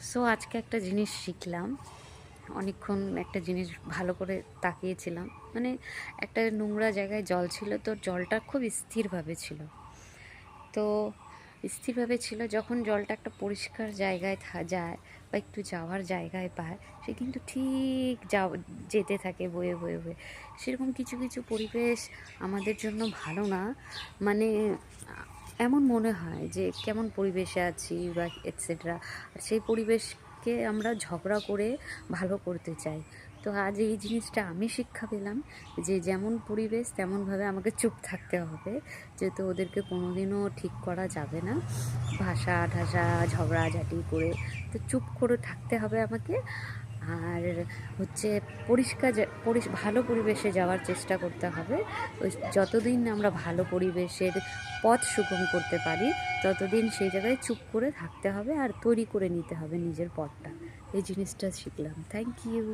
So আজকে একটা জিনিস শিখলাম। অনেকক্ষণ একটা জিনিস ভালো করে তাকিয়েছিলাম। মানে একটা নোংরা জায়গায় জল ছিল, তো জলটা খুব স্থিরভাবে ছিল। তো স্থিরভাবে ছিল, যখন জলটা একটা পরিষ্কার জায়গায় যায় বা একটু যাওয়ার জায়গায় পায়, সে কিন্তু ঠিক যেতে থাকে বয়ে বয়ে বয়ে। সেরকম কিছু কিছু পরিবেশ আমাদের জন্য ভালো না। মানে এমন মনে হয় যে কেমন পরিবেশে আছি বা এটসেট্রা, আর সেই পরিবেশকে আমরা ঝগড়া করে ভালো করতে চাই। তো আজ এই জিনিসটা আমি শিক্ষা পেলাম যে যেমন পরিবেশ তেমনভাবে আমাকে চুপ থাকতে হবে, যেহেতু ওদেরকে কোনোদিনও ঠিক করা যাবে না ভাষা ঠাসা ঝগড়াঝাটি করে। তো চুপ করে থাকতে হবে আমাকে। আর হচ্ছে ভালো পরিবেশে যাওয়ার চেষ্টা করতে হবে। ওই যতদিন আমরা ভালো পরিবেশের পথ সুগম করতে পারি, ততদিন সেই জায়গায় চুপ করে থাকতে হবে আর তৈরি করে নিতে হবে নিজের পথটা। এই জিনিসটা শিখলাম। Thank you.